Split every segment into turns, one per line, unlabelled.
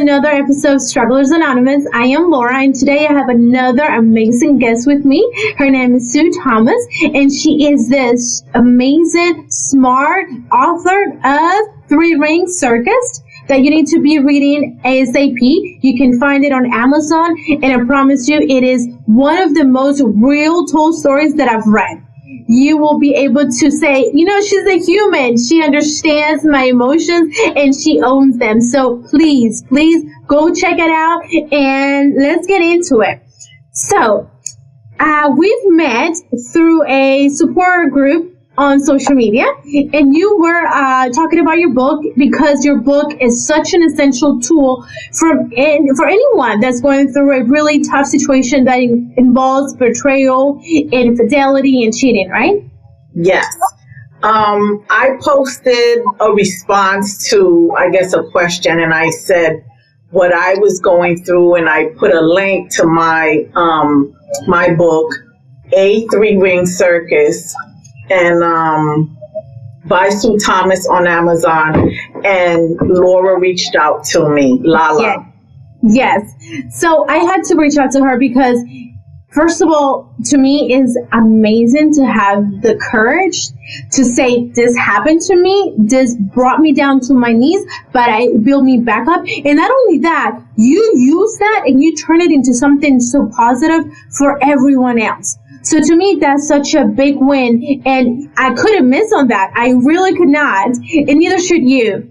another episode of Strugglers Anonymous. I am Laura, and today I have another amazing guest with me. Her name is Sue Thomas, and she is this amazing, smart author of Three Ring Circus that you need to be reading ASAP. You can find it on Amazon, and I promise you, it is one of the most real told stories that I've read. You will be able to say, she's a human. She understands my emotions and she owns them. So please go check it out and let's get into it. So we've met through a support group on social media, and you were talking about your book because your book is such an essential tool for anyone that's going through a really tough situation that involves betrayal, infidelity, and cheating, right?
Yes. I posted a response to, I guess, a question, and I said what I was going through, and I put a link to my my book, A Three Ring Circus, and by Sue Thomas on Amazon, and Laura reached out to me, Lala.
Yes. So I had to reach out to her because, first of all, to me, it's amazing to have the courage to say, this happened to me, this brought me down to my knees, but I built me back up. And not only that, you use that and you turn it into something so positive for everyone else. So to me, that's such a big win, and I couldn't miss on that. I really could not, and neither should you.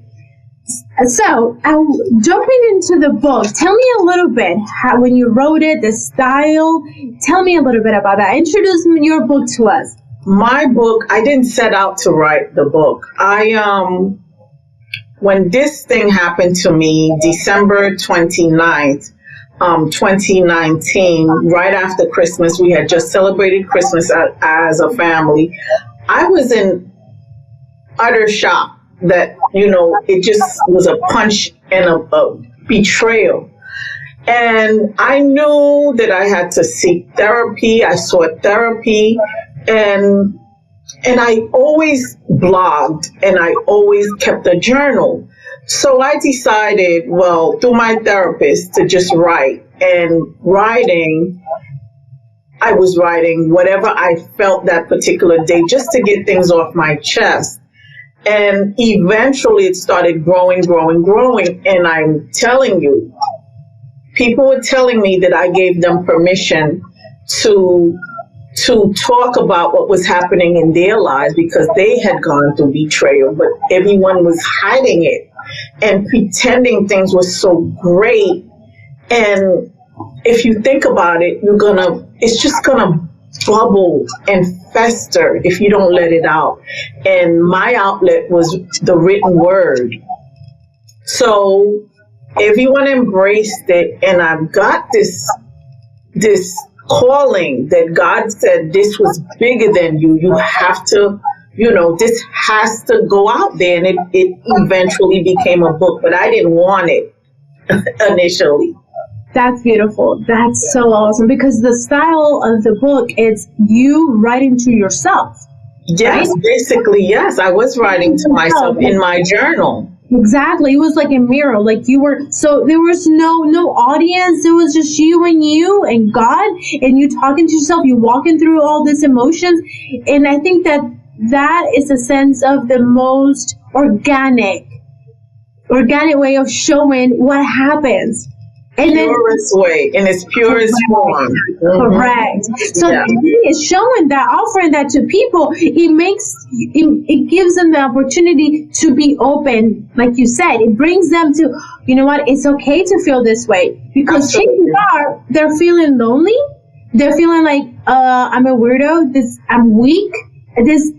So, jumping into the book, tell me a little bit how, when you wrote it, the style. Tell me a little bit about that. Introduce your book to us.
My book, I didn't set out to write the book. When this thing happened to me, December 29th, 2019, right after Christmas, we had just celebrated Christmas as a family. I was in utter shock that, it just was a punch and a betrayal. And I knew that I had to seek therapy. I sought therapy, and I always blogged, and I always kept a journal. So I decided, through my therapist, to just write. And writing, I was writing whatever I felt that particular day, just to get things off my chest. And eventually it started growing. And I'm telling you, people were telling me that I gave them permission to talk about what was happening in their lives because they had gone through betrayal, but everyone was hiding it and pretending things were so great. And if you think about it, it's just gonna bubble and fester if you don't let it out. And my outlet was the written word. So everyone embraced it, and I've got this calling that God said this was bigger than you. You have to, this has to go out there. And it eventually became a book, but I didn't want it initially.
That's beautiful. That's so awesome, because the style of the book is you writing to yourself.
Yes, right? Basically, yes. I was writing to myself in my journal.
Exactly. It was like a mirror. Like you were, so there was no audience. It was just you and God, and you talking to yourself, you walking through all these emotions. And I think that is a sense of the most organic way of showing what happens. And
purest way, in its purest form.
Correct. So it's showing that, offering that to people, it gives them the opportunity to be open. Like you said, it brings them to, it's okay to feel this way, because chances are they're feeling lonely. They're feeling like, I'm a weirdo. I'm weak.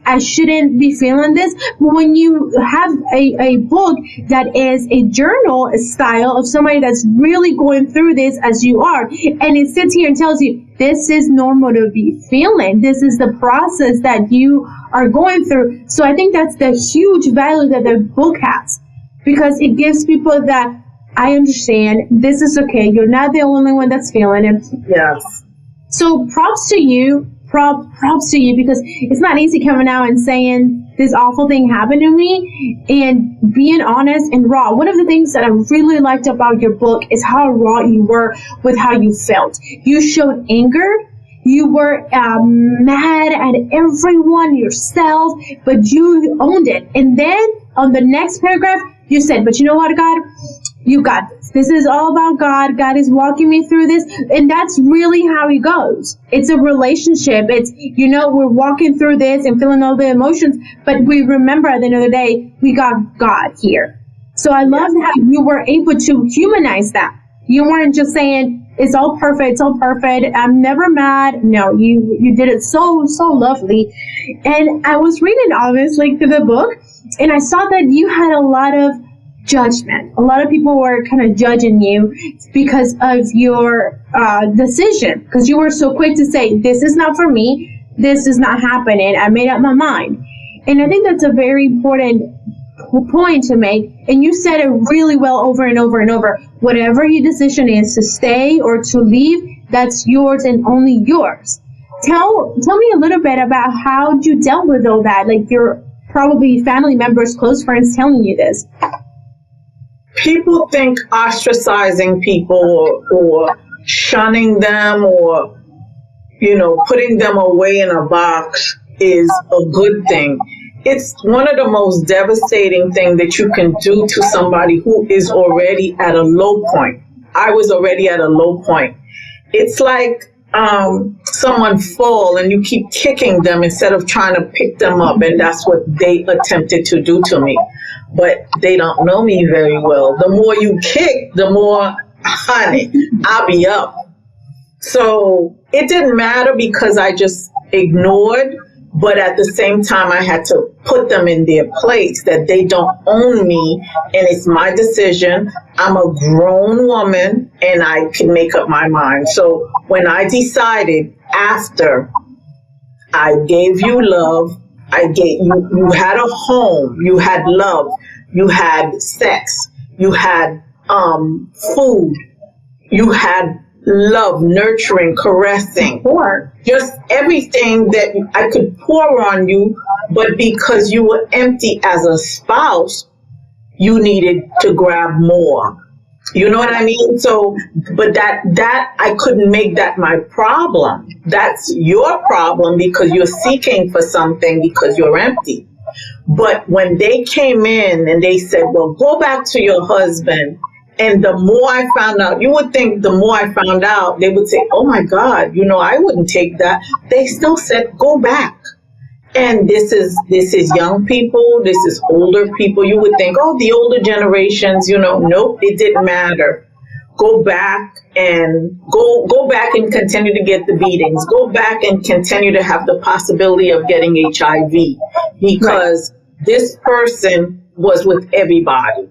I shouldn't be feeling this. But when you have a book that is a journal style of somebody that's really going through this as you are, and it sits here and tells you, this is normal to be feeling. This is the process that you are going through. So I think that's the huge value that the book has, because it gives people that, I understand, this is okay. You're not the only one that's feeling it.
Yes.
So props to you props to you, because it's not easy coming out and saying this awful thing happened to me and being honest and raw. One of the things that I really liked about your book is how raw you were with how you felt. You showed anger. You were mad at everyone, yourself, but you owned it. And then on the next paragraph, you said, but you know what, God? You got this. This is all about God. God is walking me through this. And that's really how it goes. It's a relationship. It's, we're walking through this and feeling all the emotions, but we remember at the end of the day, we got God here. So I love how you were able to humanize that. You weren't just saying, it's all perfect, I'm never mad. No, you did it so lovely. And I was reading all this, through the book, and I saw that you had a lot of judgment. A lot of people were kind of judging you because of your decision, because you were so quick to say, this is not for me, this is not happening, I made up my mind. And I think that's a very important point to make, and you said it really well over and over and over. Whatever your decision is, to stay or to leave, that's yours and only yours. Tell me a little bit about how you dealt with all that, your probably family members, close friends telling you this.
People think ostracizing people or shunning them or, putting them away in a box is a good thing. It's one of the most devastating things that you can do to somebody who is already at a low point. I was already at a low point. It's like someone fall and you keep kicking them instead of trying to pick them up. And that's what they attempted to do to me. But they don't know me very well. The more you kick, the more, honey, I'll be up. So it didn't matter because I just ignored. But at the same time, I had to put them in their place, that they don't own me and it's my decision. I'm a grown woman and I can make up my mind. So when I decided after I gave you love, you had a home, you had love, you had sex, you had food, you had love, nurturing, caressing, just everything that I could pour on you, but because you were empty as a spouse, you needed to grab more. You know what I mean? So, but that I couldn't make that my problem. That's your problem because you're seeking for something because you're empty. But when they came in and they said, well, go back to your husband. And the more I found out, you would think the more I found out, they would say, oh my God, I wouldn't take that. They still said, go back. And this is young people, this is older people. You would think, oh, the older generations, nope, it didn't matter. Go back and go back and continue to get the beatings. Go back and continue to have the possibility of getting HIV because this person was with everybody.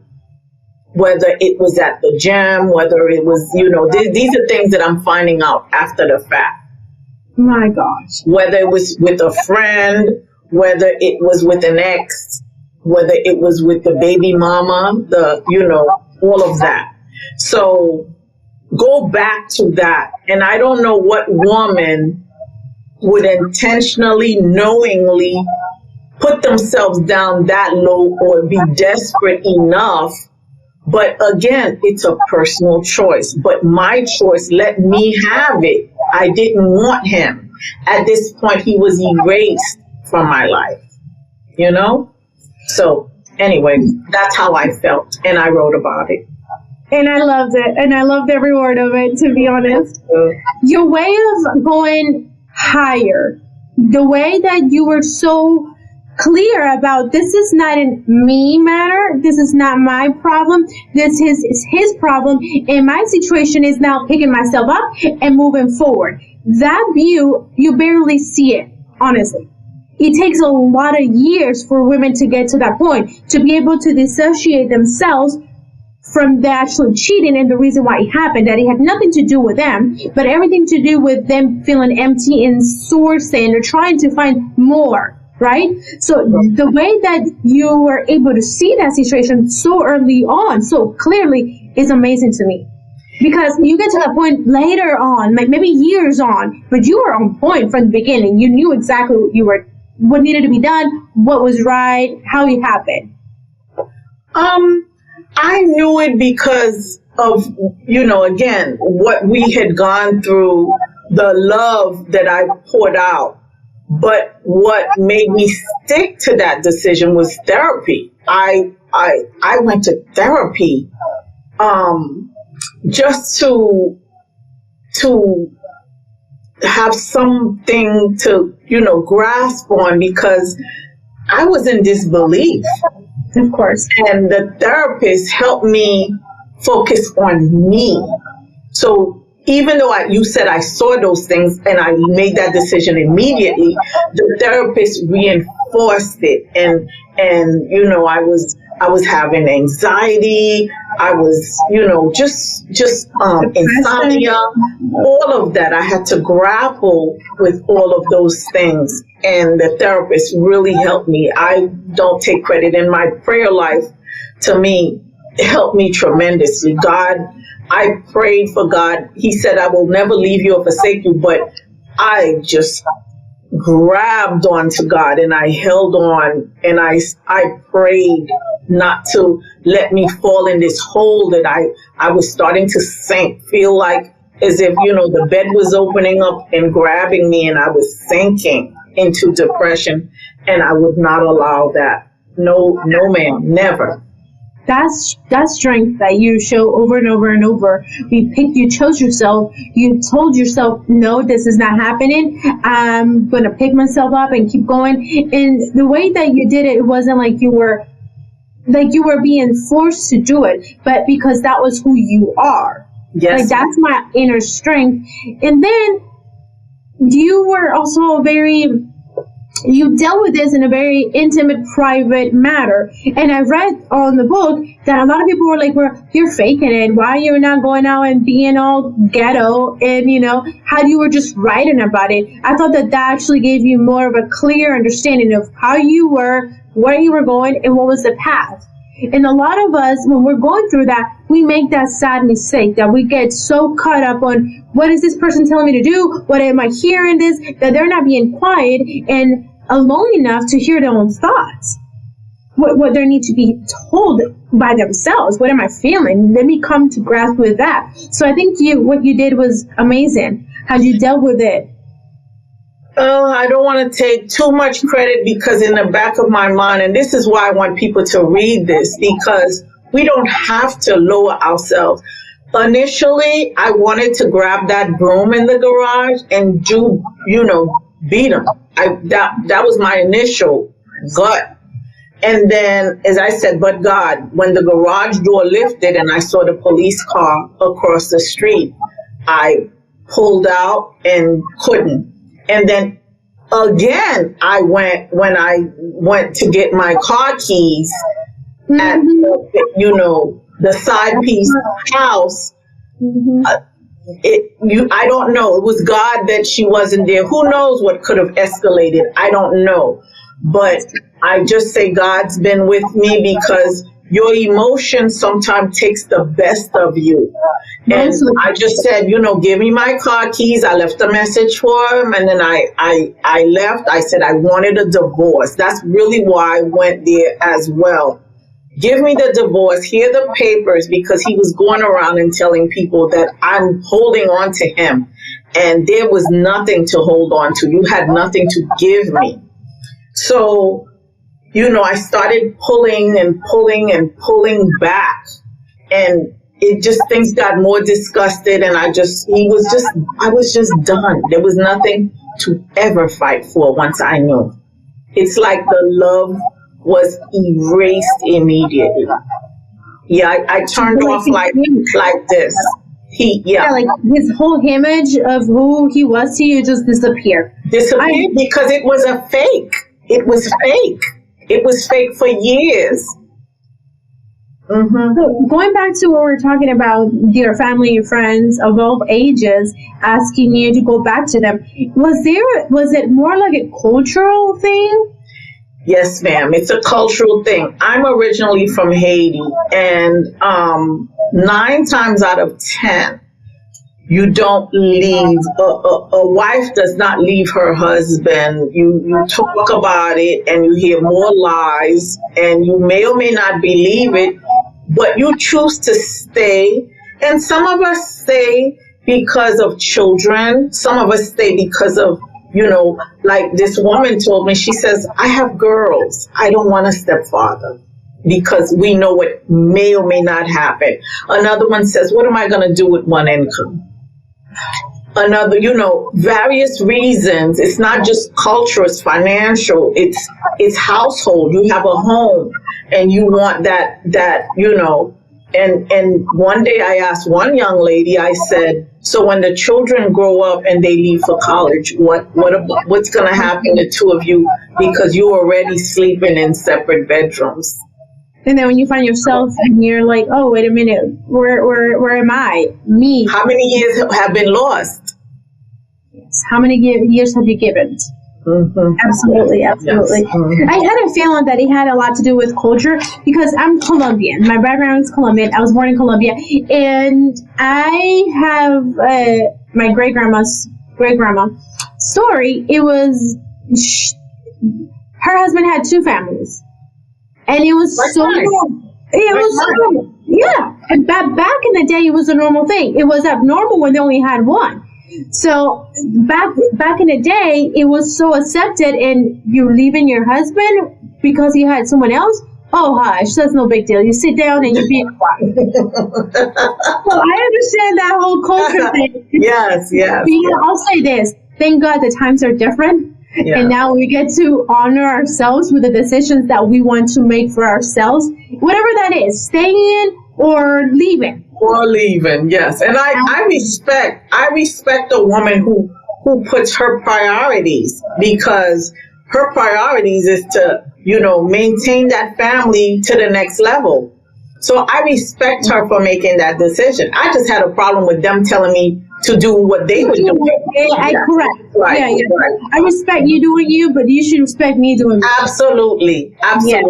Whether it was at the gym, whether it was, these are things that I'm finding out after the fact.
My gosh.
Whether it was with a friend, whether it was with an ex, whether it was with the baby mama, all of that. So go back to that. And I don't know what woman would intentionally, knowingly put themselves down that low or be desperate enough. But again, it's a personal choice. But my choice let me have it. I didn't want him. At this point, he was erased from my life, So anyway, that's how I felt. And I wrote about it.
And I loved it. And I loved every word of it, to be honest. Your way of going higher, the way that you were so clear about this is not a me matter, this is not my problem, this is his problem, and my situation is now picking myself up and moving forward. That view, you barely see it, honestly. It takes a lot of years for women to get to that point, to be able to dissociate themselves from the actual cheating and the reason why it happened, that it had nothing to do with them, but everything to do with them feeling empty and sourcing or trying to find more. Right? So the way that you were able to see that situation so early on, so clearly, is amazing to me. Because you get to that point later on, like maybe years on, but you were on point from the beginning. You knew exactly what needed to be done, what was right, how it happened.
I knew it because of, again, what we had gone through, the love that I poured out. But what made me stick to that decision was therapy. I went to therapy, just to have something to, grasp on, because I was in disbelief.
Of course.
And the therapist helped me focus on me. So even though you said I saw those things and I made that decision immediately, the therapist reinforced it. And I was having anxiety. I was, just insomnia, all of that. I had to grapple with all of those things. And the therapist really helped me. I don't take credit in my prayer life. To me, it helped me tremendously. I prayed for God. He said, I will never leave you or forsake you. But I just grabbed onto God and I held on and I prayed not to let me fall in this hole that I was starting to sink, feel like as if, the bed was opening up and grabbing me and I was sinking into depression, and I would not allow that. No, ma'am, never.
That's strength that you show over and over and over. You chose yourself. You told yourself, no, this is not happening. I'm going to pick myself up and keep going. And the way that you did it wasn't like you were being forced to do it, but because that was who you are.
Yes.
Like, that's my inner strength. And then you were also you dealt with this in a very intimate, private matter. And I read on the book that a lot of people were like, well, you're faking it. Why are you not going out and being all ghetto? And, how you were just writing about it. I thought that actually gave you more of a clear understanding of how you were, where you were going, and what was the path. And a lot of us, when we're going through that, we make that sad mistake that we get so caught up on, what is this person telling me to do? What am I hearing this? That they're not being quiet and alone enough to hear their own thoughts. What they need to be told by themselves. What am I feeling? Let me come to grasp with that. So I think what you did was amazing. How you dealt with it.
I don't want to take too much credit, because in the back of my mind, and this is why I want people to read this, because we don't have to lower ourselves. Initially, I wanted to grab that broom in the garage and beat them. That was my initial gut. And then, as I said, but God, when the garage door lifted and I saw the police car across the street, I pulled out and couldn't. And then again, when I went to get my car keys at, the side piece house, I don't know. It was God that she wasn't there. Who knows what could have escalated? I don't know. But I just say God's been with me, because your emotion sometimes takes the best of you. And I just said, give me my car keys. I left a message for him. And then I left. I said I wanted a divorce. That's really why I went there as well. Give me the divorce. Here are the papers, because he was going around and telling people that I'm holding on to him. And there was nothing to hold on to. You had nothing to give me. So, I started pulling and pulling and pulling back. And things got more disgusted, and I was just done. There was nothing to ever fight for once I knew. It's like the love was erased immediately. Yeah, I turned off like this.
Like his whole image of who he was to you just disappeared.
Because it was a fake. It was fake. It was fake for years. Mm-hmm.
So going back to what we're talking about, your family, your friends of all ages asking you to go back to them, was it more like a cultural thing?
Yes, ma'am. It's a cultural thing. I'm originally from Haiti, and 9 times out of 10, you don't leave, a wife does not leave her husband. You talk about it and you hear more lies, and you may or may not believe it, but you choose to stay. And some of us stay because of children. Some of us stay because of, like this woman told me, she says, I have girls. I don't want a stepfather because we know what may or may not happen. Another one says, what am I going to do with one income? Another, various reasons. It's not just culture, it's financial, it's household. You have a home and you want that, and one day I asked one young lady, I said, so when the children grow up and they leave for college, what's going to happen to two of you because you're already sleeping in separate bedrooms?
And then when you find yourself and you're like, oh, wait a minute, where am I? Me.
How many years have been lost?
Yes. How many years have you given? Mm-hmm. Absolutely. Yes. Mm-hmm. I had a feeling that it had a lot to do with culture because I'm Colombian. My background is Colombian. I was born in Colombia. And I have my great-grandma's great-grandma story. It was, her husband had 2 families. And it was normal. Yeah. And back in the day, it was a normal thing. It was abnormal when they only had one. So back in the day, it was so accepted, and you're leaving your husband because he had someone else. Oh, hush, that's no big deal. You sit down and you're being quiet. So I understand that whole culture thing.
Yes.
I'll say this. Thank God the times are different. Yeah. And now we get to honor ourselves with the decisions that we want to make for ourselves, whatever that is, staying or leaving.
Yes. And I respect a woman who puts her priorities, because her priorities is to, maintain that family to the next level. So I respect her for making that decision. I just had a problem with them telling me to do what they were doing.
Correct.
Right.
Yeah. Right. I respect you doing you, but you should respect me doing me.
Absolutely. Yeah.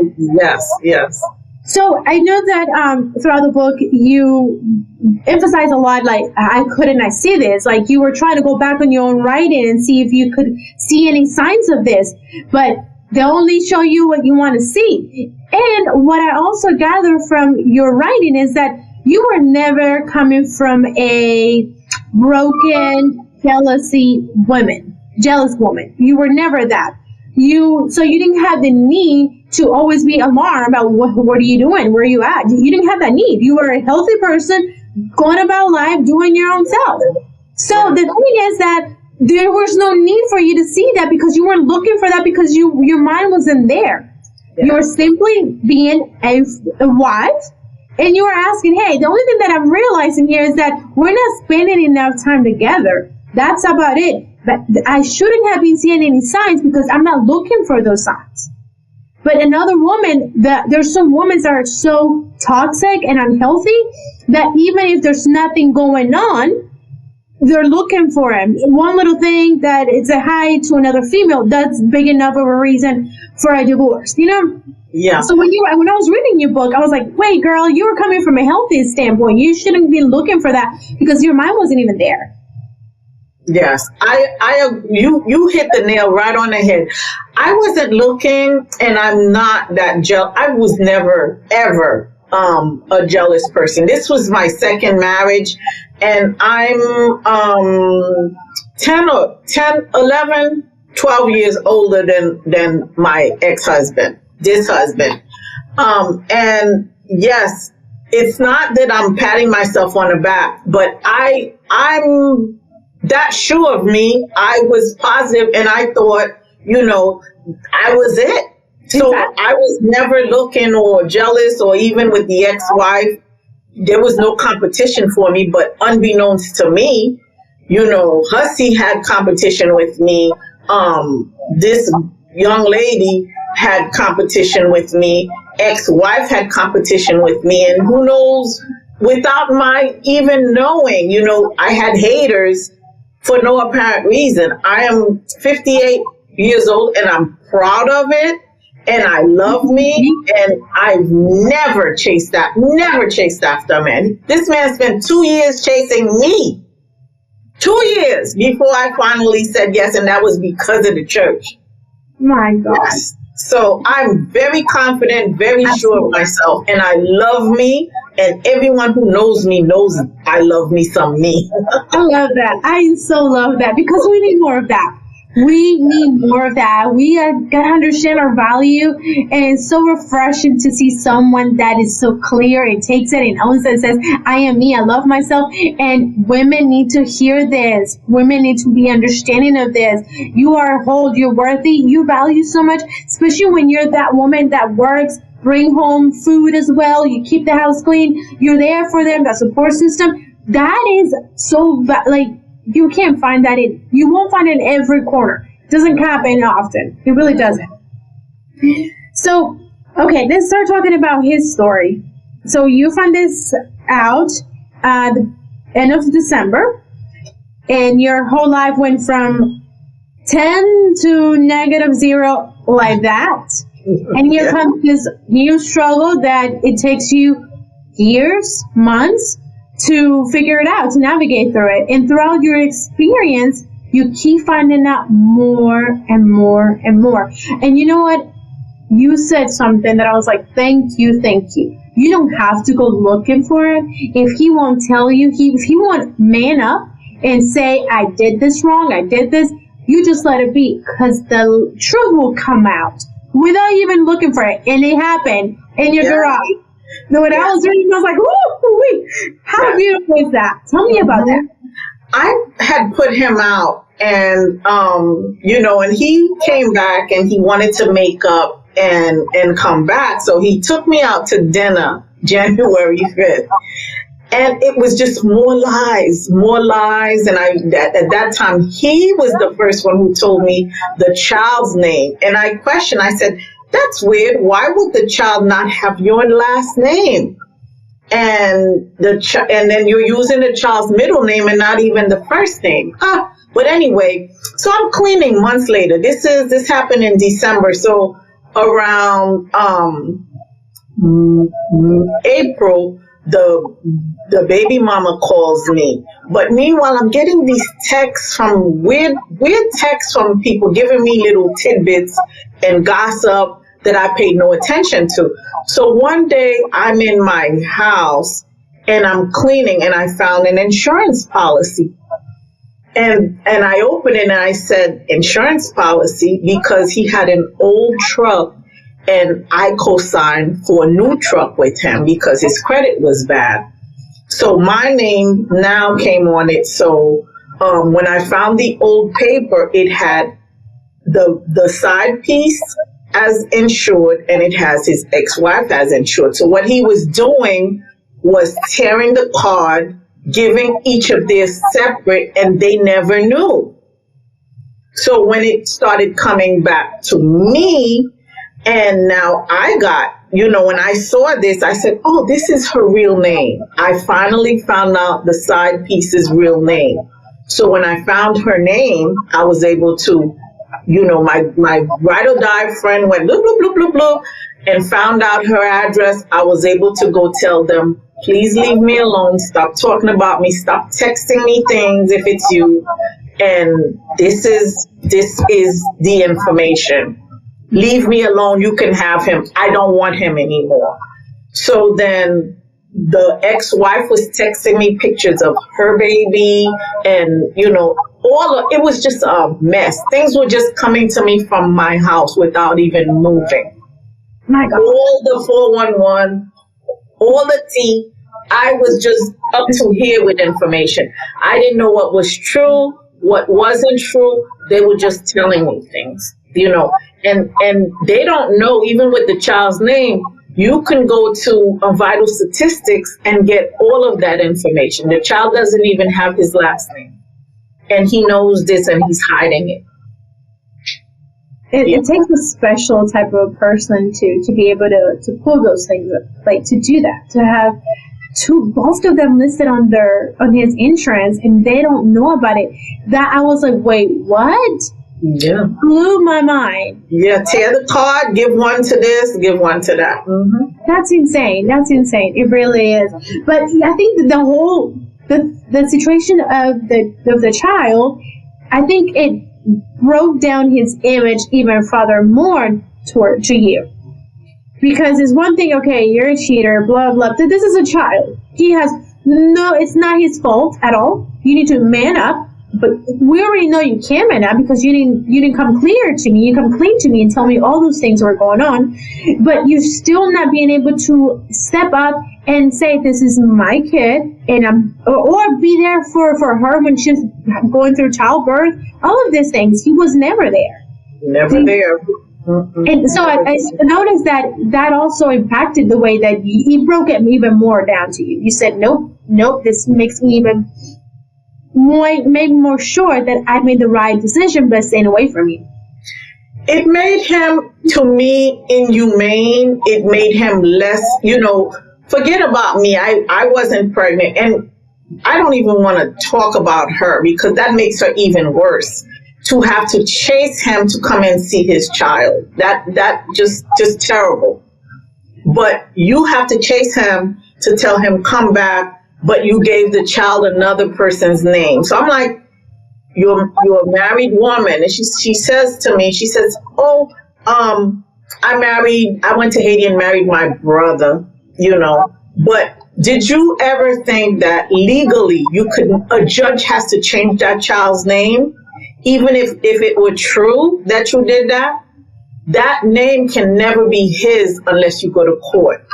Yes.
So I know that throughout the book, you emphasize a lot, like, I see this? Like, you were trying to go back on your own writing and see if you could see any signs of this, but they only show you what you want to see. And what I also gather from your writing is that you were never coming from a broken, jealous woman. You were never that. So you didn't have the need to always be alarmed about what are you doing? Where are you at? You didn't have that need. You were a healthy person going about life, doing your own self. So the thing is that there was no need for you to see that because you weren't looking for that because your mind wasn't there. Yeah. You were simply being a wife, and you were asking, hey, the only thing that I'm realizing here is that we're not spending enough time together. That's about it. But I shouldn't have been seeing any signs because I'm not looking for those signs. But another woman, there's some women that are so toxic and unhealthy that even if there's nothing going on, they're looking for him. One little thing that is a high to another female, that's big enough of a reason for a divorce,
Yeah.
So when I was reading your book, I was like, wait, girl, you were coming from a healthy standpoint. You shouldn't be looking for that because your mind wasn't even there.
Yes, you hit the nail right on the head. I wasn't looking, and I'm not that jealous. I was never, ever a jealous person. This was my second marriage, and I'm 11, 12 years older than my ex-husband, this husband. And yes, it's not that I'm patting myself on the back, but I'm that sure of me. I was positive, and I thought, I was it. So I was never looking or jealous, or even with the ex-wife, there was no competition for me. But unbeknownst to me, Hussy had competition with me. This young lady had competition with me. Ex-wife had competition with me. And who knows, without my even knowing, I had haters for no apparent reason. I am 58 years old, and I'm proud of it. and I love me, and I've never chased after a man. This man spent 2 years chasing me. 2 years before I finally said yes, and that was because of the church.
My God.
Yes. So I'm very confident, very sure of myself, and I love me, and everyone who knows me knows I love me some me.
I love that. I so love that because we need more of that. We need more of that. We got to understand our value, and it's so refreshing to see someone that is so clear and takes it and owns it and says, I am me, I love myself. And women need to hear this. Women need to be understanding of this. You are whole, you're worthy, you value so much, especially when you're that woman that works, bring home food as well, you keep the house clean, you're there for them, that support system. That is so, you can't find that you won't find it in every corner. It doesn't happen often. It really doesn't. So, okay, let's start talking about his story. So you found this out at the end of December, and your whole life went from 10 to -0 like that. And here comes this new struggle that it takes you years, months, to figure it out, to navigate through it. And throughout your experience, you keep finding out more and more and more. And you know what? You said something that I was like, thank you, thank you. You don't have to go looking for it. If he won't tell you, if he won't man up and say, I did this wrong, I did this, you just let it be, because the truth will come out without even looking for it. And it happened in your garage. No, when I was reading, I was like, "Ooh, how beautiful is that?" Tell me about that.
I had put him out, and and he came back, and he wanted to make up and come back. So he took me out to dinner January 5th, and it was just more lies. And at that time, he was the first one who told me the child's name, and I questioned. I said, that's weird. Why would the child not have your last name? And then you're using the child's middle name and not even the first name. But anyway, so I'm cleaning months later. This happened in December. So around April, the baby mama calls me. But meanwhile, I'm getting these texts from weird texts from people giving me little tidbits and gossip that I paid no attention to. So one day I'm in my house and I'm cleaning, and I found an insurance policy. And I opened it and I said, insurance policy, because he had an old truck and I co-signed for a new truck with him because his credit was bad. So my name now came on it. So when I found the old paper, it had the side piece as insured, and it has his ex-wife as insured. So what he was doing was tearing the card, giving each of theirs separate, and they never knew. So when it started coming back to me, and now I got, when I saw this, I said, oh, this is her real name. I finally found out the side piece's real name. So when I found her name, I was able to, my ride or die friend went bloop, bloop, bloop, bloop, bloop, and found out her address. I was able to go tell them, please leave me alone. Stop talking about me. Stop texting me things if it's you. And this is the information. Leave me alone. You can have him. I don't want him anymore. So then the ex-wife was texting me pictures of her baby, and it was just a mess. Things were just coming to me from my house without even moving.
My God.
All the 411, all the tea. I was just up to here with information. I didn't know what was true, what wasn't true. They were just telling me things, and they don't know, even with the child's name, you can go to Vital Statistics and get all of that information. The child doesn't even have his last name. And he knows this and he's hiding it.
It takes a special type of person to be able to pull those things, like to do that, to have both of them listed on his insurance, and they don't know about it. That I was like, wait, what?
Yeah.
Blew my mind.
Yeah, tear the card, give one to this, give one to that. Mm-hmm.
That's insane. That's insane. It really is. But I think that the situation of the child, I think it broke down his image even further more to you. Because it's one thing, okay, you're a cheater, blah, blah. This is a child. It's not his fault at all. You need to man up. But we already know you can man up because you didn't come clear to me. You come clean to me and tell me all those things were going on. But you're still not being able to step up and say, this is my kid, and or be there for her when she's going through childbirth. All of these things, he was never there.
Never there.
And so I noticed that also impacted the way that he broke it even more down to you. You said, nope, this makes me even maybe more sure that I made the right decision by staying away from you.
It made him, to me, inhumane. It made him less, forget about me. I wasn't pregnant. And I don't even want to talk about her because that makes her even worse. To have to chase him to come and see his child. That just terrible. But you have to chase him to tell him come back, but you gave the child another person's name. So I'm like, you're a married woman. And she says to me, she says, I went to Haiti and married my brother, But did you ever think that legally a judge has to change that child's name? Even if it were true that you did that, that name can never be his unless you go to court.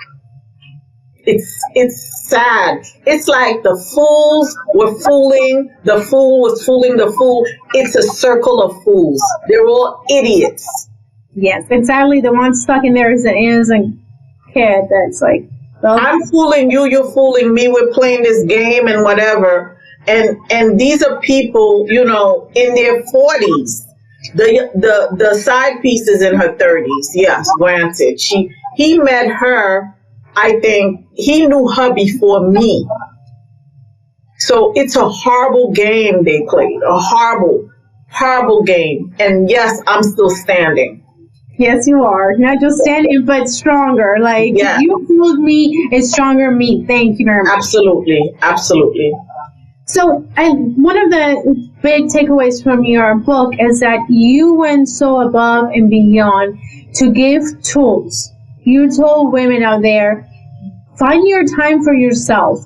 It's sad. It's like the fools were fooling, the fool was fooling the fool. It's a circle of fools. They're all idiots.
Yes, exactly. The one stuck in there is an innocent kid that's like, well,
I'm fooling you, you're fooling me, we're playing this game and whatever. And these are people, in their 40s. The side piece is in her 30s. Yes, granted. He met her, I think, he knew her before me. So it's a horrible game they played. A horrible, horrible game. And yes, I'm still standing.
Yes, you are. Not just standing, but stronger. Like, yeah. You fooled me, it's stronger me. Thank you very much.
Absolutely. Absolutely.
So one of the big takeaways from your book is that you went so above and beyond to give tools. You told women out there, find your time for yourself.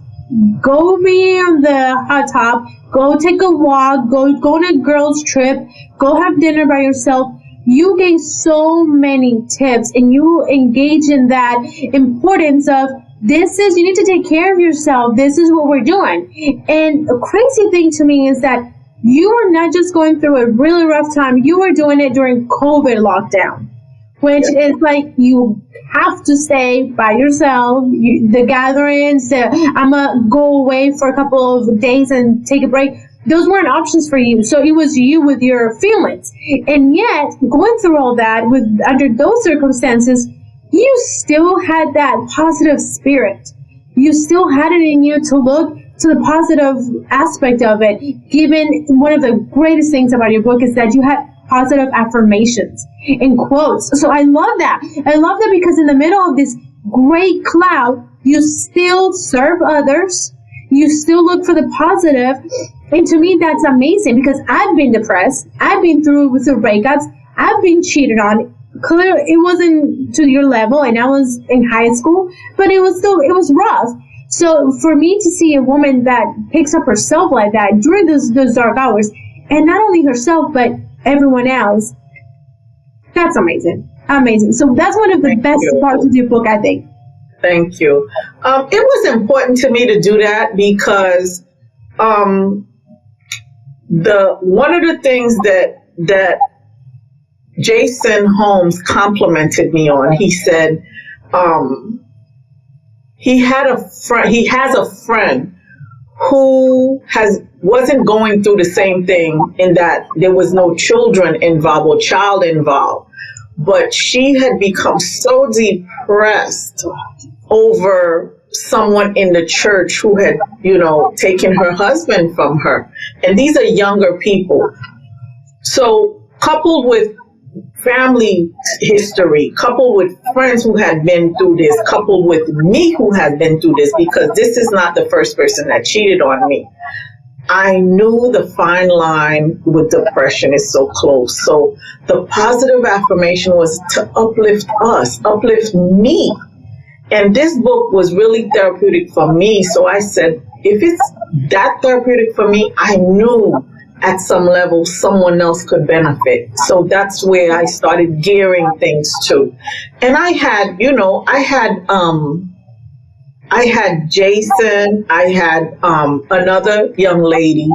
Go be on the hot tub. Go take a walk. Go on a girls' trip. Go have dinner by yourself. You gave so many tips and you engage in that importance of you need to take care of yourself. This is what we're doing. And a crazy thing to me is that you were not just going through a really rough time. You were doing it during COVID lockdown, which is like you have to stay by yourself. The gatherings, I'm going to go away for a couple of days and take a break. Those weren't options for you. So it was you with your feelings. And yet, going through all that under those circumstances, you still had that positive spirit. You still had it in you to look to the positive aspect of it. Given one of the greatest things about your book is that you had positive affirmations and quotes. So I love that. I love that because in the middle of this great cloud, you still serve others. You still look for the positive. And to me, that's amazing because I've been depressed. I've been through breakups. I've been cheated on. Clearly, it wasn't to your level, and I was in high school, but it was rough. So for me to see a woman that picks up herself like that during those dark hours, and not only herself, but everyone else, that's amazing. Amazing. So that's one of the best parts of your book, I think.
Thank you. It was important to me to do that because one of the things that Jason Holmes complimented me on. He said he has a friend who wasn't going through the same thing in that there was no children involved or child involved, but she had become so depressed over someone in the church who had, taken her husband from her. And these are younger people. So coupled with family history, coupled with friends who had been through this, coupled with me who had been through this, because this is not the first person that cheated on me. I knew the fine line with depression is so close. So the positive affirmation was to uplift us, uplift me. And this book was really therapeutic for me. So I said, if it's that therapeutic for me, I knew at some level someone else could benefit. So that's where I started gearing things to. And I had Jason, I had another young lady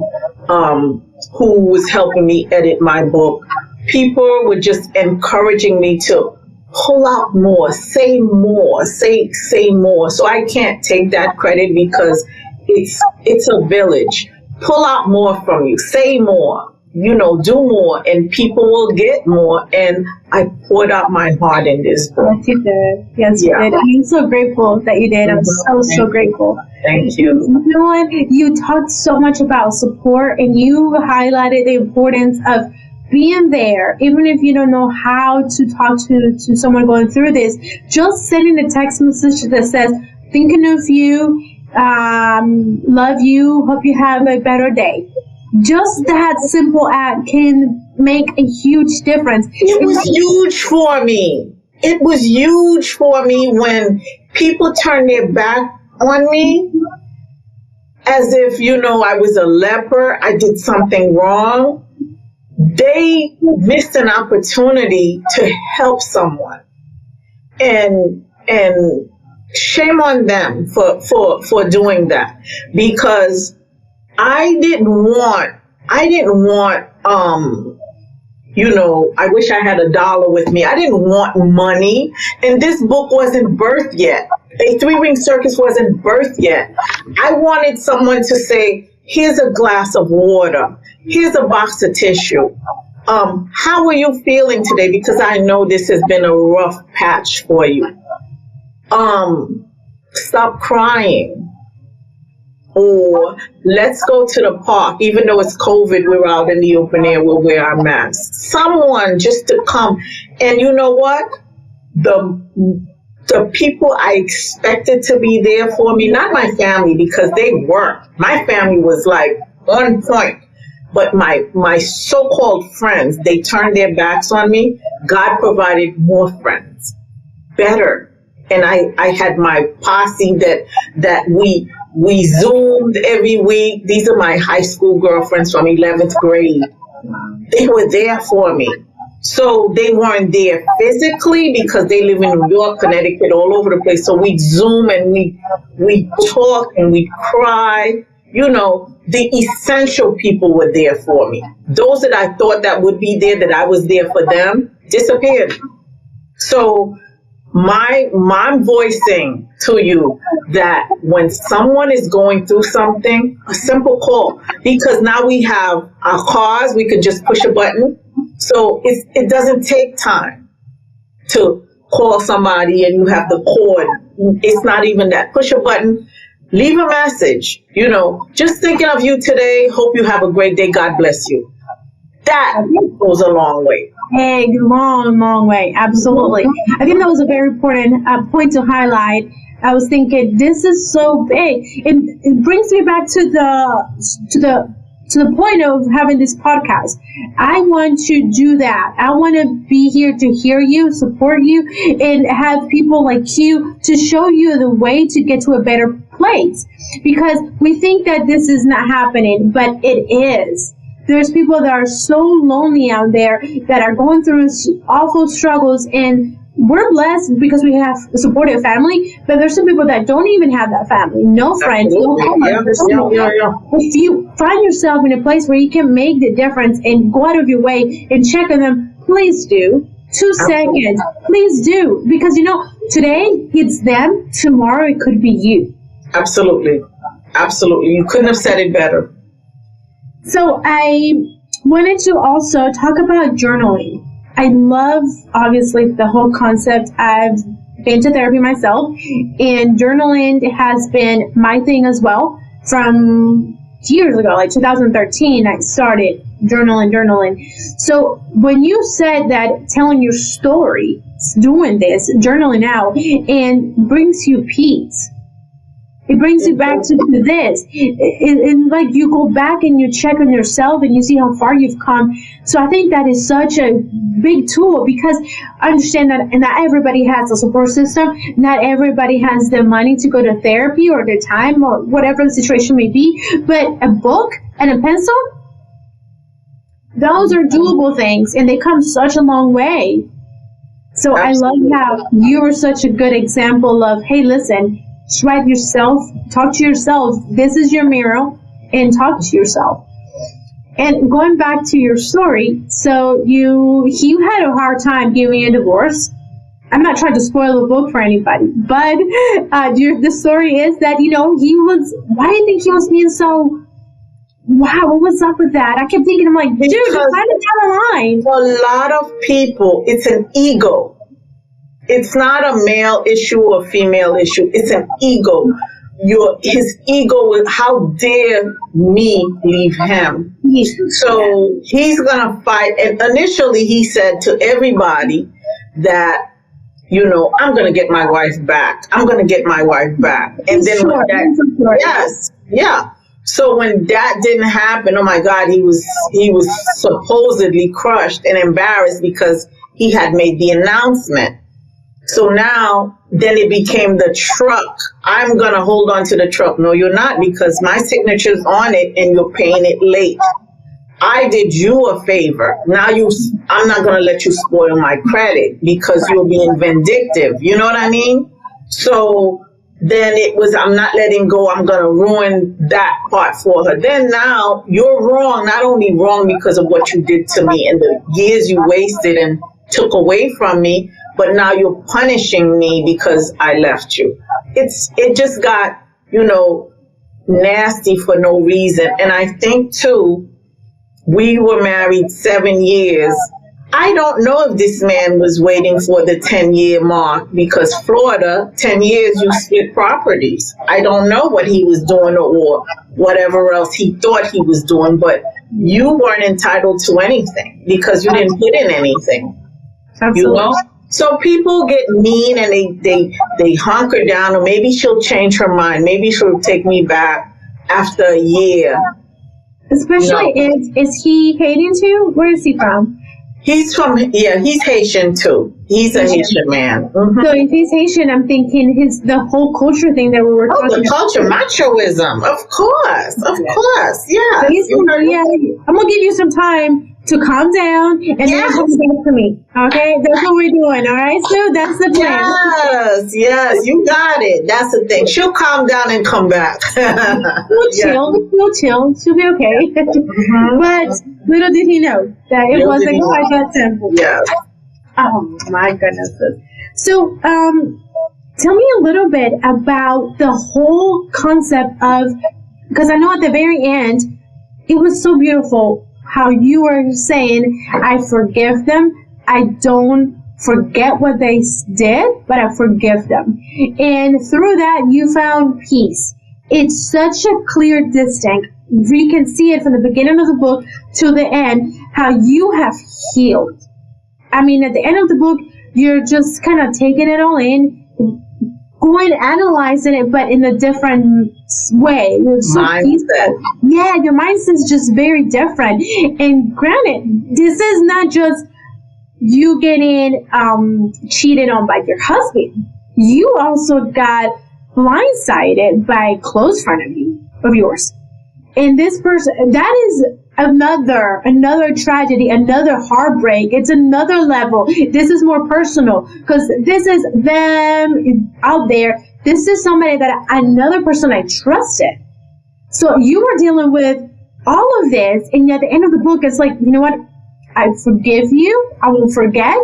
who was helping me edit my book. People were just encouraging me to pull out more, say more, say more. So I can't take that credit because it's a village. Pull out more from you, say more, do more, and people will get more. And I poured out my heart in this book.
Yes, you did. Yes, you did. I'm so grateful that you did. I'm so grateful.
Thank you.
You know what? You talked so much about support, and you highlighted the importance of being there, even if you don't know how to talk to someone going through this. Just sending a text message that says, thinking of you, love you, hope you have a better day. Just that simple act can make a huge difference.
It was huge for me. It was huge for me when people turned their back on me as if, I was a leper, I did something wrong. They missed an opportunity to help someone. And shame on them for doing that, because I didn't want, I wish I had $1 with me. I didn't want money. And this book wasn't birthed yet. A 3-ring circus wasn't birthed yet. I wanted someone to say, here's a glass of water. Here's a box of tissue. How are you feeling today? Because I know this has been a rough patch for you. Stop crying. Or let's go to the park. Even though it's COVID, we're out in the open air, we'll wear our masks. Someone just to come. And you know what? The people I expected to be there for me, not my family, because they weren't. My family was like on point. But my so-called friends, they turned their backs on me. God provided more friends, better. And I had my posse that we Zoomed every week. These are my high school girlfriends from 11th grade. They were there for me. So they weren't there physically because they live in New York, Connecticut, all over the place. So we Zoom and we talk and we cry. The essential people were there for me. Those that I thought that would be there, that I was there for them, disappeared. So I'm voicing to you that when someone is going through something, a simple call, because now we have our cars, we can just push a button. So it doesn't take time to call somebody and you have the cord. It's not even that. Push a button, leave a message, just thinking of you today. Hope you have a great day. God bless you. That goes a long way.
A long way. Absolutely. I think that was a very important point to highlight. I was thinking, this is so big. It brings me back to the point of having this podcast. I want to do that. I want to be here to hear you, support you, and have people like you to show you the way to get to a better place. Because we think that this is not happening, but it is. There's people that are so lonely out there that are going through awful struggles, and we're blessed because we have a supportive family, but there's some people that don't even have that family, no friends, no partners. If you find yourself in a place where you can make the difference and go out of your way and check on them, please do. 2 seconds, please do. Because today it's them, tomorrow it could be you.
Absolutely. You couldn't have said it better.
So I wanted to also talk about journaling. I love, obviously, the whole concept. I've been to therapy myself, and journaling has been my thing as well. From years ago, like 2013, I started journaling. So when you said that telling your story, doing this, journaling out, and brings you peace, it brings you back to this. And like you go back and you check on yourself and you see how far you've come. So I think that is such a big tool, because I understand that not everybody has a support system. Not everybody has the money to go to therapy or the time or whatever the situation may be. But a book and a pencil, those are doable things, and they come such a long way. So absolutely. I love how you were such a good example of, hey, listen, write yourself, talk to yourself. This is your mirror, and talk to yourself. And going back to your story, so you had a hard time giving a divorce. I'm not trying to spoil the book for anybody, but the story is that, he was, why do you think he was being so, wow, what was up with that? I kept thinking, I'm like, dude, it's kind of down the line.
For a lot of people, it's an ego. It's not a male issue or female issue. It's an ego. His ego is, how dare me leave him? So he's going to fight. And initially he said to everybody that, I'm going to get my wife back. I'm going to get my wife back. And then when that, yes, yeah. So when that didn't happen, oh my God, he was supposedly crushed and embarrassed because he had made the announcement. So now, then it became the truck. I'm going to hold on to the truck. No, you're not, because my signature's on it and you're paying it late. I did you a favor. Now I'm not going to let you spoil my credit because you're being vindictive. You know what I mean? So then it was, I'm not letting go. I'm going to ruin that part for her. Then now you're wrong, not only wrong because of what you did to me and the years you wasted and took away from me, but now you're punishing me because I left you. It just got, nasty for no reason. And I think too, we were married 7 years. I don't know if this man was waiting for the 10-year mark, because Florida, 10 years, you split properties. I don't know what he was doing or whatever else he thought he was doing, but you weren't entitled to anything because you didn't put in anything.
Absolutely.
So people get mean and they hunker down, or maybe she'll change her mind. Maybe she'll take me back after a year.
Especially is he Haitian too? Where is he from?
He's Haitian too. He's a Haitian man. Mm-hmm.
So if he's Haitian, I'm thinking the whole culture thing that we were talking about.
The culture, machoism, of course, yeah.
So I'm gonna give you some time to calm down and then come back to me. Okay, that's what we're doing. All right, so that's the plan.
Yes, you got it. That's the thing. She'll calm down and come back.
We'll chill. She'll be okay. Mm-hmm. But little did he know that it wasn't quite that simple.
Yeah.
Oh my goodness. So, tell me a little bit about the whole concept of, because I know at the very end, it was so beautiful how you were saying, I forgive them. I don't forget what they did, but I forgive them. And through that, you found peace. It's such a clear distinct. We can see it from the beginning of the book to the end, how you have healed. I mean, at the end of the book, you're just kind of taking it all in, going analyzing it, but in a different way. So mindset. Yeah, your mindset is just very different. And granted, this is not just you getting cheated on by your husband. You also got blindsided by a close friend of yours. And this person, that is another tragedy, another heartbreak. It's another level. This is more personal because this is them out there. This is somebody another person I trusted. So you were dealing with all of this, and at the end of the book, it's like, you know what? I forgive you. I won't forget,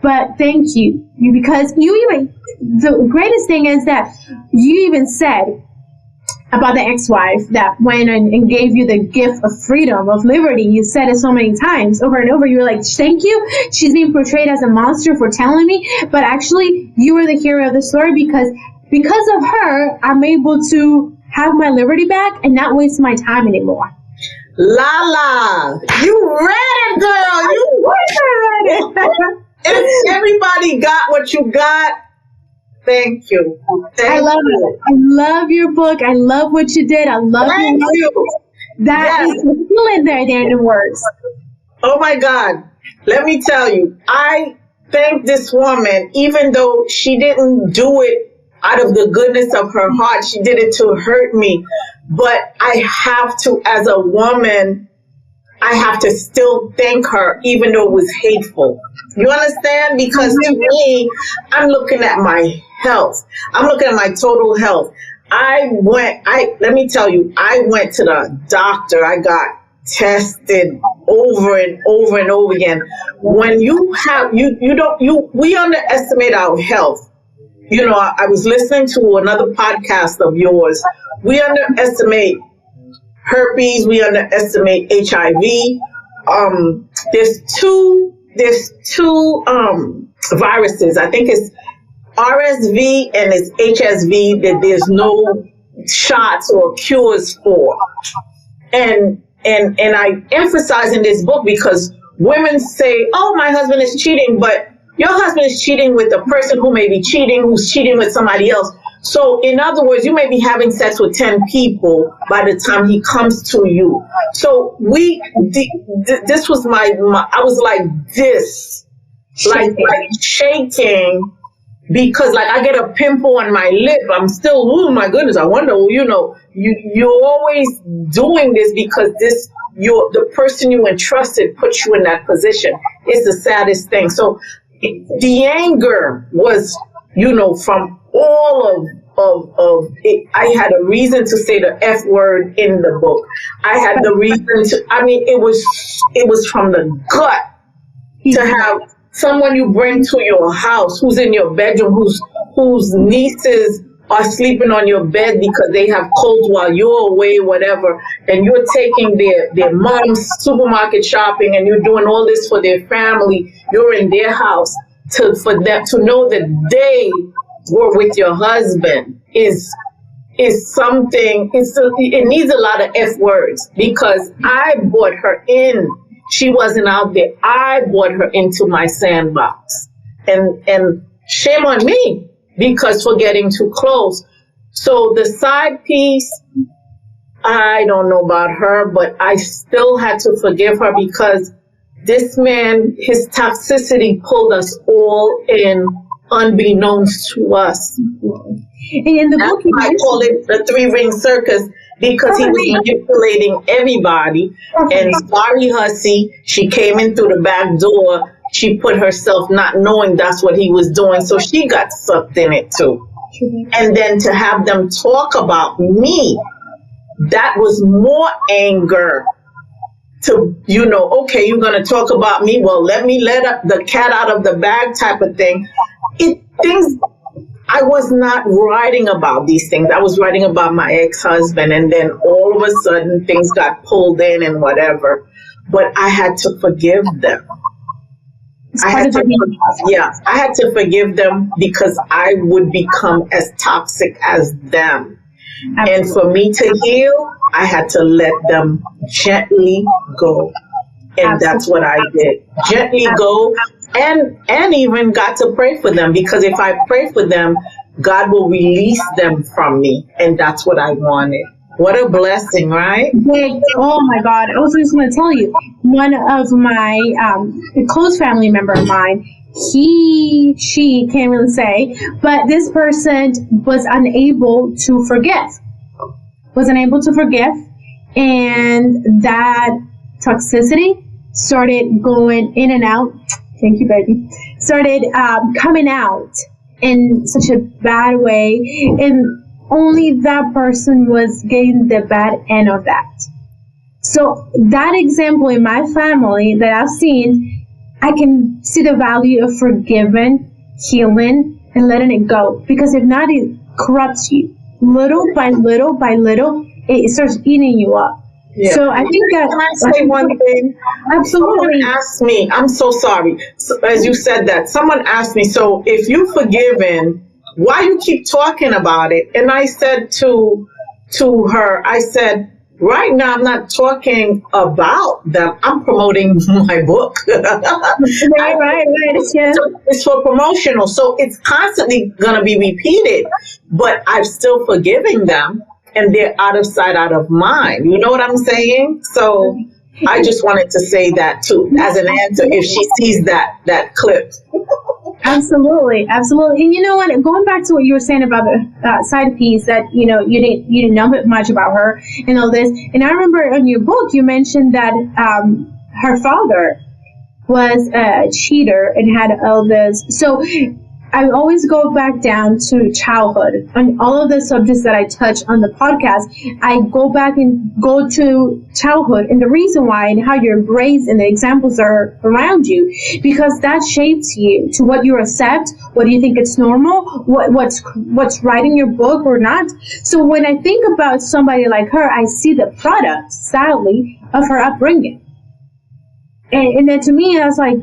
but thank you. Because the greatest thing is that you even said about the ex-wife that went and gave you the gift of freedom, of liberty. You said it so many times over and over. You were like, thank you. She's being portrayed as a monster for telling me, but actually you were the hero of the story because of her, I'm able to have my liberty back and not waste my time anymore.
Lala, you read it, girl.
I read it.
If everybody got what you got, thank you.
I love it. I love your book. I love what you did. I love
Thank you.
That is the feeling there in the words.
Oh my God. Let me tell you, I thank this woman, even though she didn't do it out of the goodness of her heart, she did it to hurt me. But I have to, as a woman, I have to still thank her, even though it was hateful. You understand? Because to me, I'm looking at my health. I'm looking at my total health. Let me tell you, I went to the doctor. I got tested over and over and over again. When you have, we underestimate our health. You know, I was listening to another podcast of yours. We underestimate herpes. We underestimate HIV. There's two viruses. I think it's RSV and it's HSV that there's no shots or cures for. And I emphasize in this book because women say, oh, my husband is cheating, but your husband is cheating with the person who may be cheating, who's cheating with somebody else. So in other words, you may be having sex with 10 people by the time he comes to you. So this was I was like this, like shaking. Because like I get a pimple on my lip, I'm still, oh my goodness, I wonder, you're always doing this because the person you entrusted put you in that position. It's the saddest thing. So the anger was, from all of it. I had a reason to say the F word in the book. I had the reason it was from the gut to have someone you bring to your house who's in your bedroom, whose nieces are sleeping on your bed because they have colds while you're away, whatever, and you're taking their mom's supermarket shopping and you're doing all this for their family. You're in their house for them to know that they were with your husband is something. It needs a lot of F words because I brought her in. She wasn't out there. I brought her into my sandbox. And shame on me because for getting too close. So the side piece, I don't know about her, but I still had to forgive her because this man, his toxicity pulled us all in unbeknownst to us.
And in the book,
I call it the 3-ring circus. Because he was manipulating everybody. And sorry, hussy, she came in through the back door. She put herself not knowing that's what he was doing. So she got sucked in it too. And then to have them talk about me, that was more anger to, okay, you're going to talk about me. Well, let me let up the cat out of the bag type of thing. I was not writing about these things. I was writing about my ex-husband, and then all of a sudden things got pulled in and whatever. But I had to forgive them. I had to forgive them because I would become as toxic as them. Absolutely. And for me to heal, I had to let them gently go. And Absolutely. That's what I did. Gently go. And even got to pray for them because if I pray for them, God will release them from me. And that's what I wanted. What a blessing, right?
Oh my God. I was just going to tell you, one of my close family member of mine, she can't really say, but this person was unable to forgive. And that toxicity started going in and out. Thank you, baby. Started coming out in such a bad way, and only that person was getting the bad end of that. So that example in my family that I've seen, I can see the value of forgiving, healing, and letting it go. Because if not, it corrupts you. Little by little by little, it starts eating you up. Yeah. So I think that...
Can I say one thing?
Absolutely.
Someone asked me, I'm so sorry, so, as you said that, someone asked me, so if you've forgiven, why you keep talking about it? And I said to her, I said, Right now, I'm not talking about them. I'm promoting my book.
Right. Yeah.
So it's for promotional. So it's constantly going to be repeated, but I'm still forgiving them and they're out of sight, out of mind. You know what I'm saying? So I just wanted to say that too, as an answer, if she sees that clip.
Absolutely. And you know what? Going back to what you were saying about the side piece that you didn't know much about her and all this. And I remember in your book you mentioned that her father was a cheater and had all this. So I always go back down to childhood on all of the subjects that I touch on the podcast. I go back and go to childhood and the reason why and how you're raised and the examples are around you, because that shapes you to what you accept, what do you think it's normal, what's right in your book or not. So when I think about somebody like her, I see the product, sadly, of her upbringing. And then to me, I was like,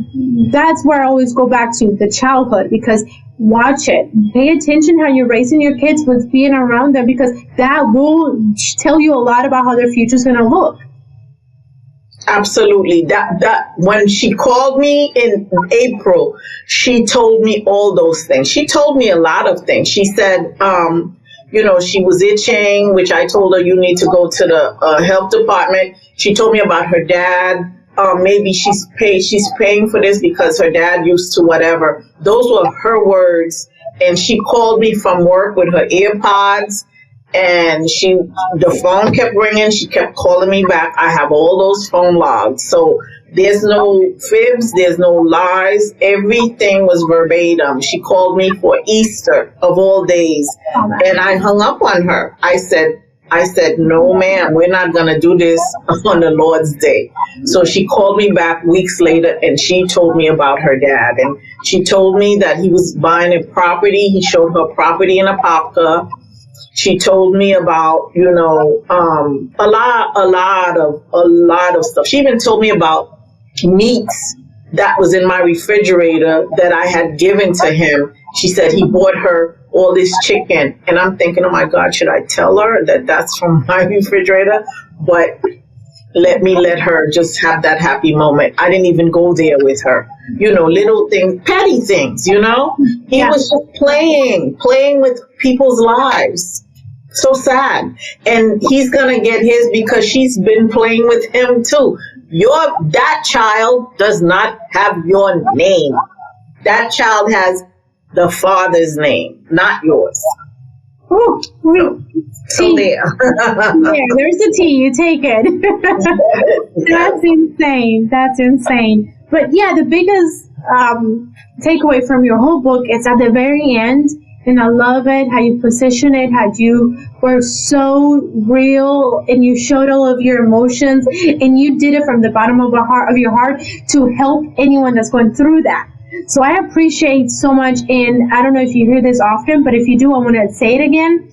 that's where I always go back to the childhood, because watch it. Pay attention how you're raising your kids with being around them, because that will tell you a lot about how their future is going to look.
Absolutely. That when she called me in April, she told me all those things. She told me a lot of things. She said, she was itching, which I told her you need to go to the health department. She told me about her dad. Maybe she's paying for this because her dad used to whatever. Those were her words. And she called me from work with her earpods, and the phone kept ringing. She kept calling me back. I have all those phone logs. So there's no fibs. There's no lies. Everything was verbatim. She called me for Easter of all days. And I hung up on her. I said, no, ma'am, we're not going to do this on the Lord's Day. So she called me back weeks later and she told me about her dad. And she told me that he was buying a property. He showed her property in Apopka. She told me about, a lot of stuff. She even told me about meats that was in my refrigerator that I had given to him. She said he bought her all this chicken. And I'm thinking, oh my God, should I tell her that that's from my refrigerator? But let her just have that happy moment. I didn't even go there with her. Little things, petty things, He was just playing with people's lives. So sad. And he's going to get his because she's been playing with him too. That child does not have your name. That child has the father's name, not yours.
Oh,
so there.
Yeah, there's a T. You take it. That's insane. But yeah, the biggest takeaway from your whole book is at the very end, and I love it how you position it, how you were so real and you showed all of your emotions, and you did it from the bottom of your heart to help anyone that's going through that. So I appreciate so much, and I don't know if you hear this often, but if you do, I want to say it again.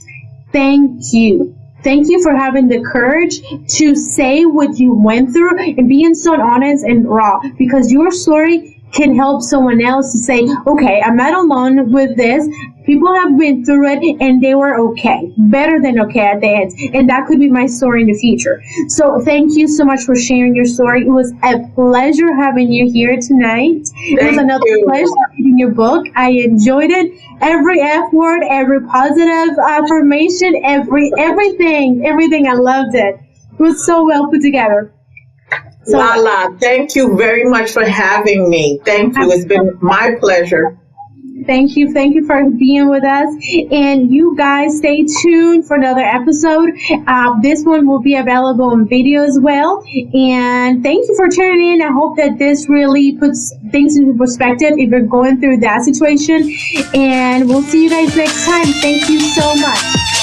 Thank you. Thank you for having the courage to say what you went through and being so honest and raw, because your story can help someone else to say, okay, I'm not alone with this. People have been through it and they were okay, better than okay at the end. And that could be my story in the future. So thank you so much for sharing your story. It was a pleasure having you here tonight. It was another pleasure reading your book. I enjoyed it. Every F word, every positive affirmation, everything. I loved it. It was so well put together. So,
Lala, thank you very much for having me. Thank you. It's been my pleasure.
Thank you for being with us. And you guys stay tuned for another episode. This one will be available in video as well. And thank you for tuning in. I hope that this really puts things into perspective if you're going through that situation. And we'll see you guys next time. Thank you so much.